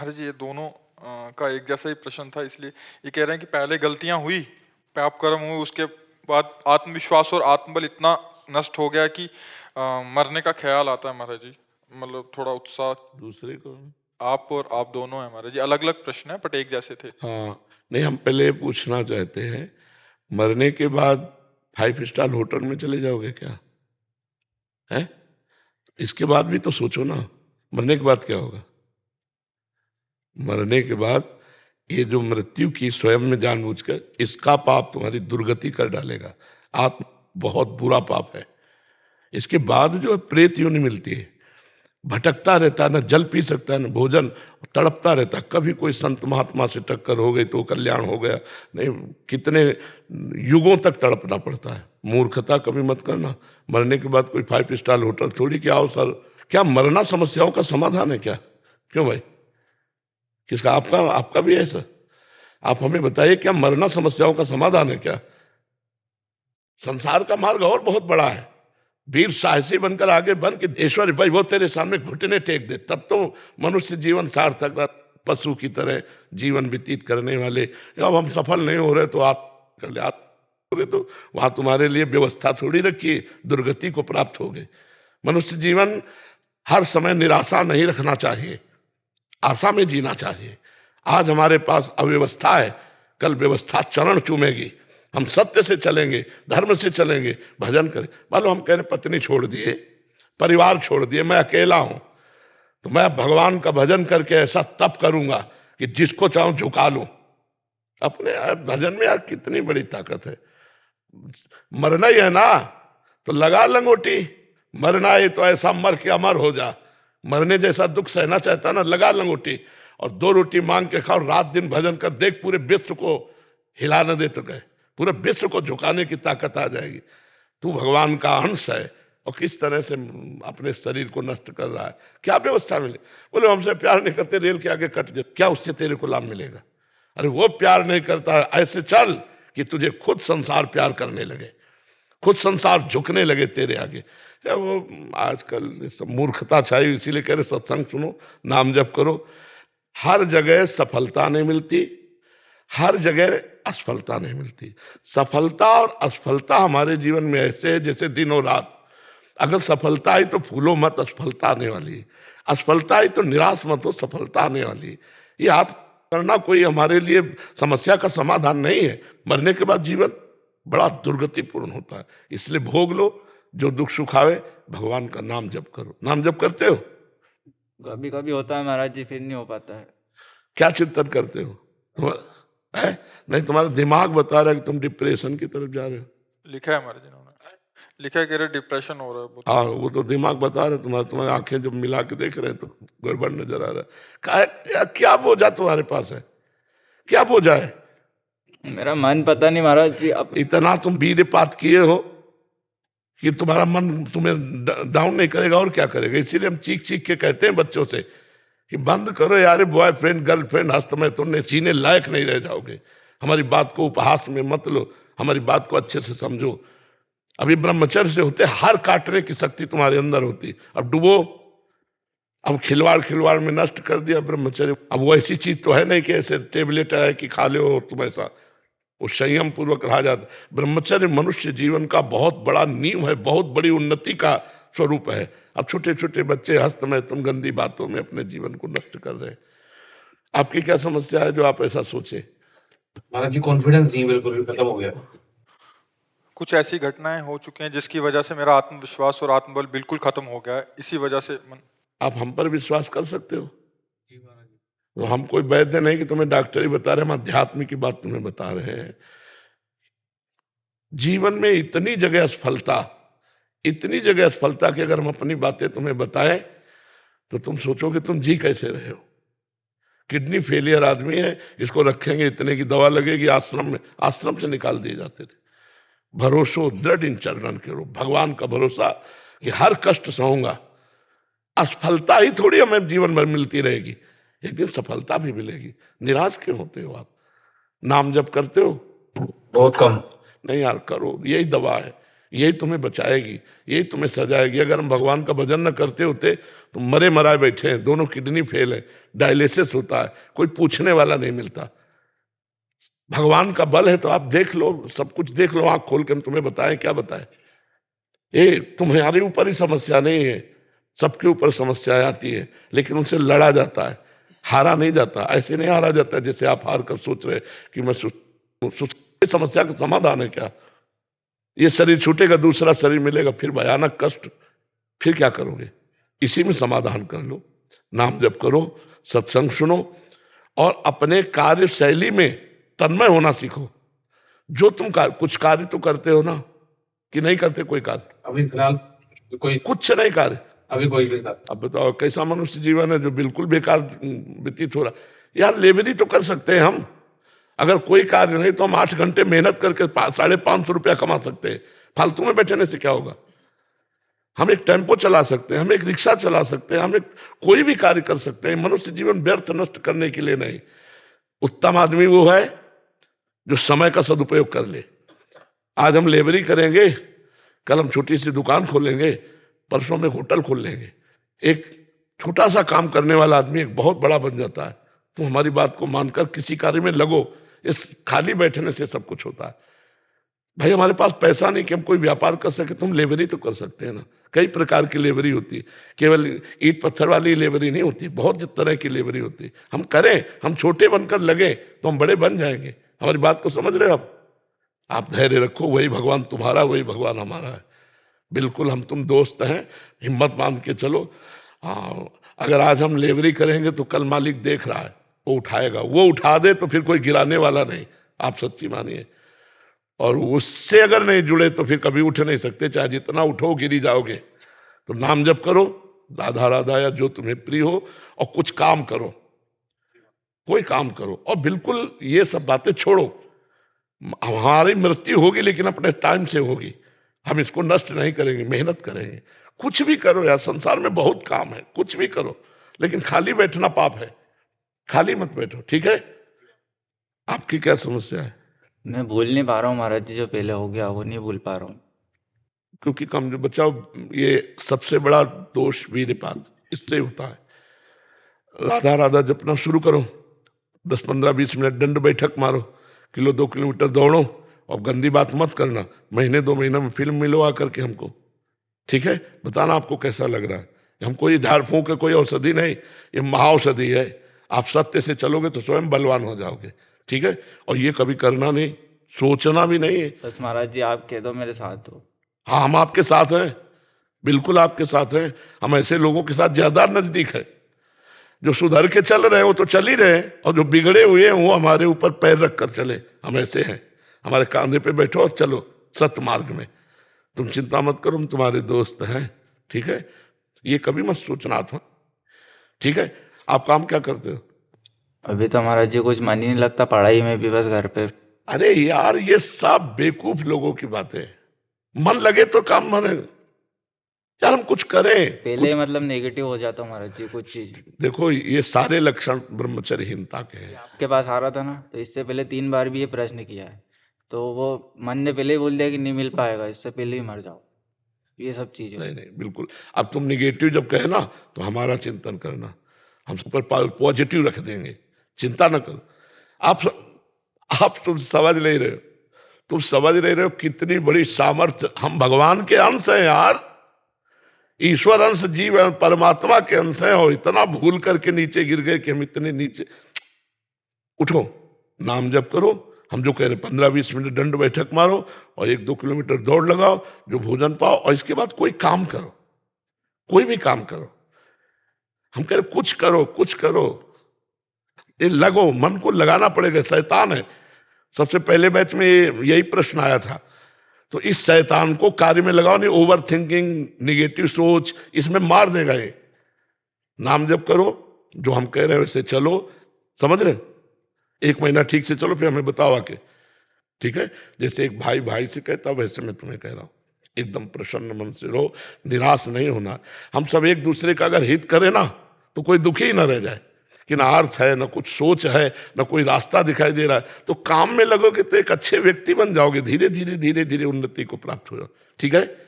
महाराज जी, ये दोनों का एक जैसा ही प्रश्न था, इसलिए ये कह रहे हैं कि पहले गलतियां हुई, पाप कर्म हुए, उसके बाद आत्मविश्वास और आत्मबल इतना नष्ट हो गया कि मरने का ख्याल आता है महाराज जी। मतलब थोड़ा उत्साह। दूसरे को आप और आप दोनों हैं महाराज जी, अलग अलग प्रश्न है बट एक जैसे थे। हाँ, नहीं हम पहले पूछना चाहते हैं, मरने के बाद 5 स्टार होटल में चले जाओगे क्या? है, इसके बाद भी तो सोचो ना, मरने के बाद क्या होगा? मरने के बाद ये जो मृत्यु की स्वयं में जानबूझकर, इसका पाप तुम्हारी दुर्गति कर डालेगा। आत्म बहुत बुरा पाप है। इसके बाद जो प्रेत योनि मिलती है, भटकता रहता है, न जल पी सकता है न भोजन, तड़पता रहता है। कभी कोई संत महात्मा से टक्कर हो गई तो कल्याण हो गया, नहीं कितने युगों तक तड़पना पड़ता है। मूर्खता कभी मत करना। मरने के बाद कोई 5 स्टार होटल थोड़ी कि आओ सर। क्या मरना समस्याओं का समाधान है क्या? क्यों भाई, किसका? आपका भी है सर? आप हमें बताइए, क्या मरना समस्याओं का समाधान है क्या? संसार का मार्ग और बहुत बड़ा है। वीर साहसी बनकर आगे बन के ईश्वर भाई वो तेरे सामने घुटने टेक दे, तब तो मनुष्य जीवन सार्थक रहा। पशु की तरह जीवन व्यतीत करने वाले, अब हम सफल नहीं हो रहे तो आप कर ले, आप होगे तो वहां तुम्हारे लिए व्यवस्था थोड़ी रखी, दुर्गति को प्राप्त हो गए। मनुष्य जीवन हर समय निराशा नहीं रखना चाहिए, आशा में जीना चाहिए। आज हमारे पास अव्यवस्था है, कल व्यवस्था चरण चूमेगी। हम सत्य से चलेंगे, धर्म से चलेंगे, भजन करें। मान लो हम कह रहे पत्नी छोड़ दिए, परिवार छोड़ दिए, मैं अकेला हूं, तो मैं भगवान का भजन करके ऐसा तप करूंगा कि जिसको चाहूं झुका लूं। अपने भजन में यार कितनी बड़ी ताकत है। मरना ही है ना, तो लगा लंगोटी। मरना है तो ऐसा मर के अमर हो जा। मरने जैसा दुख सहना चाहता ना, लगा लंगोटी और 2 रोटी मांग के खाओ, रात दिन भजन कर, देख पूरे विश्व को हिला न दे तो गए, पूरे विश्व को झुकाने की ताकत आ जाएगी। तू भगवान का अंश है और किस तरह से अपने शरीर को नष्ट कर रहा है। क्या व्यवस्था मिले? बोले हमसे प्यार नहीं करते, रेल के आगे कट जाए, क्या उससे तेरे को लाभ मिलेगा? अरे वो प्यार नहीं करता, ऐसे चल कि तुझे खुद संसार प्यार करने लगे, खुद संसार झुकने लगे तेरे आगे। या वो आजकल सब मूर्खता छाई, इसीलिए कह रहे सत्संग सुनो, नाम जप करो। हर जगह सफलता नहीं मिलती, हर जगह असफलता नहीं मिलती। सफलता और असफलता हमारे जीवन में ऐसे है जैसे दिन और रात। अगर सफलता आई तो फूलो मत, असफलता आने वाली। असफलता आई तो निराश मत हो, सफलता आने वाली। ये आप करना कोई हमारे लिए समस्या का समाधान नहीं है। मरने के बाद जीवन बड़ा दुर्गतिपूर्ण होता है, इसलिए भोग लो जो दुख सुख आवे, भगवान का नाम जप करो। नाम जप करते हो? कभी कभी होता है महाराज जी, फिर नहीं हो पाता है। क्या चिंतन करते हो तुम? है नहीं, तुम्हारा दिमाग बता रहा है कि तुम डिप्रेशन की तरफ जा रहे हो। लिखा है महाराज जी ने, लिखा है, कह रहे डिप्रेशन हो रहा है बहुत। हाँ, वो तो दिमाग बता रहे, तुम्हारी आंखें जब मिला के देख रहे हैं तो गड़बड़ नजर आ रहा है। क्या बोझा तुम्हारे पास है? क्या बोझा है? मेरा मन पता नहीं महाराज जी। अब इतना तुम वीरपात किए हो कि तुम्हारा मन तुम्हें डाउन नहीं करेगा और क्या करेगा। इसीलिए हम चीख चीख के कहते हैं बच्चों से कि बंद करो यार, बॉयफ्रेंड गर्लफ्रेंड हस्त में तुमने जीने लायक नहीं रह जाओगे। हमारी बात को उपहास में मत लो, हमारी बात को अच्छे से समझो। अभी ब्रह्मचर्य से होते हार काटने की शक्ति तुम्हारे अंदर होती, अब डूबो। अब खिलवाड़ में नष्ट कर दिया ब्रह्मचर्य। अब वो ऐसी चीज तो है नहीं कि ऐसे टेबलेट है कि खा लो और तुम ऐसा, वो संयम पूर्वक रहा जाता। ब्रह्मचर्य मनुष्य जीवन का बहुत बड़ा नींव है, बहुत बड़ी उन्नति का स्वरूप है। अब छोटे छोटे बच्चे हस्त में तुम गंदी बातों में अपने जीवन को नष्ट कर रहे हैं। आपकी क्या समस्या है जो आप ऐसा सोचे? महाराज जी कॉन्फिडेंस नहीं, बिल्कुल भी खत्म हो गया। कुछ ऐसी घटनाएं हो चुकी हैं जिसकी वजह से मेरा आत्मविश्वास और आत्मबल बिल्कुल खत्म हो गया है, इसी वजह से आप हम पर विश्वास कर सकते हो? तो हम कोई वैद्य नहीं कि तुम्हें डॉक्टर ही बता रहे, हम अध्यात्म की बात तुम्हें बता रहे हैं। जीवन में इतनी जगह असफलता, इतनी जगह असफलता कि अगर हम अपनी बातें तुम्हें बताएं तो तुम सोचोगे तुम जी कैसे रहे हो। किडनी फेलियर आदमी है, इसको रखेंगे, इतने की दवा लगेगी, आश्रम से निकाल दिए जाते थे। भरोसो दृढ़ इन चरणन के रूप, भगवान का भरोसा कि हर कष्ट सहूंगा। असफलता ही थोड़ी हमें जीवन भर मिलती रहेगी, एक दिन सफलता भी मिलेगी। निराश क्यों होते हो आप? नाम जप करते हो? बहुत कम। नहीं यार करो, यही दवा है। यही तुम्हें बचाएगी, यही तुम्हें सजाएगी। अगर हम भगवान का भजन न करते होते तो मरे मराए बैठे हैं, दोनों किडनी फेल है, डायलिसिस होता है, कोई पूछने वाला नहीं मिलता। भगवान का बल है तो आप देख लो, सब कुछ देख लो, आंख खोल के हम तुम्हें बताएं, क्या बताएं। ये तुम्हारे ऊपर ही समस्या नहीं है, सबके ऊपर समस्या आती है, लेकिन उनसे लड़ा जाता है, हारा नहीं जाता। ऐसे नहीं हारा जाता जैसे आप हार कर सोच रहे कि मैं समस्या का समाधान है क्या। ये शरीर छूटेगा, दूसरा शरीर मिलेगा, फिर भयानक कष्ट, फिर क्या करोगे। इसी में समाधान कर लो, नाम जप करो, सत्संग सुनो और अपने कार्य शैली में तन्मय होना सीखो। जो तुम कुछ कार्य तो करते हो ना, कि नहीं करते कोई कार्य? अभी फिलहाल कोई कुछ नहीं कार्य, अभी कोई भी था। अब बताओ कैसा मनुष्य जीवन है जो बिल्कुल बेकार व्यतीत हो रहा। यार लेबरी तो कर सकते हैं हम, अगर कोई कार्य नहीं तो हम 8 घंटे मेहनत करके 550 रुपया कमा सकते हैं। फालतू में बैठने से क्या होगा। हम एक टेम्पो चला सकते हैं, हम एक रिक्शा चला सकते हैं, हम एक कोई भी कार्य कर सकते हैं। मनुष्य जीवन व्यर्थ नष्ट करने के लिए नहीं। उत्तम आदमी वो है जो समय का सदुपयोग कर ले। आज हम लेबरी करेंगे, कल हम छोटी सी दुकान खोलेंगे, परसों में होटल खोल लेंगे। एक छोटा सा काम करने वाला आदमी एक बहुत बड़ा बन जाता है। तो हमारी बात को मानकर किसी कार्य में लगो, इस खाली बैठने से सब कुछ होता है। भाई हमारे पास पैसा नहीं कि हम कोई व्यापार कर सके, तुम लेबरी तो कर सकते हैं ना। कई प्रकार की लेबरी होती है, केवल ईंट पत्थर वाली लेबरी नहीं होती, बहुत तरह की लेबरी होती है। हम करें, हम छोटे बनकर लगे तो हम बड़े बन जाएंगे। हमारी बात को समझ रहे हो आप धैर्य रखो, वही भगवान तुम्हारा, वही भगवान हमारा है। बिल्कुल हम तुम दोस्त हैं, हिम्मत मान के चलो। अगर आज हम लेबरी करेंगे तो कल मालिक देख रहा है, वो उठाएगा। वो उठा दे तो फिर कोई गिराने वाला नहीं, आप सच्ची मानिए। और उससे अगर नहीं जुड़े तो फिर कभी उठ नहीं सकते, चाहे जितना उठो गिरी जाओगे। तो नाम जप करो, राधा राधा या जो तुम्हें प्रिय हो, और कुछ काम करो, कोई काम करो। और बिल्कुल ये सब बातें छोड़ो। हमारी मृत्यु होगी लेकिन अपने टाइम से होगी, हम इसको नष्ट नहीं करेंगे, मेहनत करेंगे। कुछ भी करो यार, संसार में बहुत काम है, कुछ भी करो, लेकिन खाली बैठना पाप है। खाली मत बैठो, ठीक है। आपकी क्या समस्या है? मैं भूल नहीं पा रहा हूँ महाराज जी, जो पहले हो गया वो नहीं भूल पा रहा हूँ। क्योंकि कम जो बचाओ, ये सबसे बड़ा दोष वीरपात इससे होता है। राधा राधा जपना शुरू करो, 10 15 20 मिनट दंड बैठक मारो, 1-2 किलोमीटर दौड़ो, और गंदी बात मत करना। महीने 2 महीने में फिल्म मिलो आकर के हमको, ठीक है। बताना आपको कैसा लग रहा है। हम कोई झाड़ फूंक के कोई औषधि नहीं, ये महाऔषधि है। आप सत्य से चलोगे तो स्वयं बलवान हो जाओगे, ठीक है। और ये कभी करना नहीं, सोचना भी नहीं है। बस महाराज जी आप कह दो मेरे साथ हो। हाँ, हम आपके साथ हैं, बिल्कुल आपके साथ हैं। हम ऐसे लोगों के साथ ज्यादा नजदीक है। जो सुधर के चल रहे हैं वो तो चल ही रहे हैं, और जो बिगड़े हुए हैं वो हमारे ऊपर पैर रख कर चले। हम ऐसे हैं, हमारे कांधे पे बैठो और चलो सत्य मार्ग में। तुम चिंता मत करो, हम तुम्हारे दोस्त हैं, ठीक है। ये कभी मत सोचना था, ठीक है। आप काम क्या करते हो? अभी तो महाराज जी कुछ मन ही नहीं लगता पढ़ाई में भी, बस घर पे। अरे यार, ये सब बेवकूफ लोगों की बातें। मन लगे तो काम बने यार, हम कुछ करें। पहले मतलब नेगेटिव हो जाता हूँ महाराज जी कुछ चीज। देखो, ये सारे लक्षण ब्रह्मचर्यहीनता के हैं। आपके पास आ रहा था ना, तो इससे पहले 3 बार भी ये प्रश्न किया है, तो वो मन ने पहले ही बोल दिया कि नहीं मिल पाएगा, इससे पहले ही मर जाओ। ये सब चीजें। नहीं नहीं, बिल्कुल। अब तुम निगेटिव जब कहे ना तो हमारा चिंतन करना, हम सब पर पॉजिटिव रख देंगे, चिंता न करो। आप तुम समझ नहीं रहे हो, तुम समझ नहीं रहे हो कितनी बड़ी सामर्थ्य। हम भगवान के अंश हैं यार, ईश्वर अंश, जीव परमात्मा के अंश हैं, और इतना भूल करके नीचे गिर गए कि हम इतने नीचे। उठो, नाम जप करो, हम जो कह रहे 15-20 मिनट दंड बैठक मारो, और 1-2 किलोमीटर दौड़ लगाओ, जो भोजन पाओ, और इसके बाद कोई काम करो, कोई भी काम करो। हम कह रहे कुछ करो, कुछ करो, ये लगो, मन को लगाना पड़ेगा। शैतान है, सबसे पहले बैच में यही प्रश्न आया था। तो इस शैतान को कार्य में लगाओ, नहीं ओवर थिंकिंग, निगेटिव सोच, इसमें मार देगा ये। नाम जप करो, जो हम कह रहे हैं वैसे चलो, समझ रहे। 1 महीना ठीक से चलो, फिर हमें बताओ आके, ठीक है। जैसे एक भाई भाई से कहता वैसे मैं तुम्हें कह रहा हूं, एकदम प्रसन्न मन से रहो, निराश नहीं होना। हम सब एक दूसरे का अगर हित करें ना तो कोई दुखी ही ना रह जाए कि ना अर्थ है, ना कुछ सोच है, ना कोई रास्ता दिखाई दे रहा है, तो काम में लगोगे तो एक अच्छे व्यक्ति बन जाओगे, धीरे धीरे धीरे धीरे उन्नति को प्राप्त हो जाओ। ठीक है।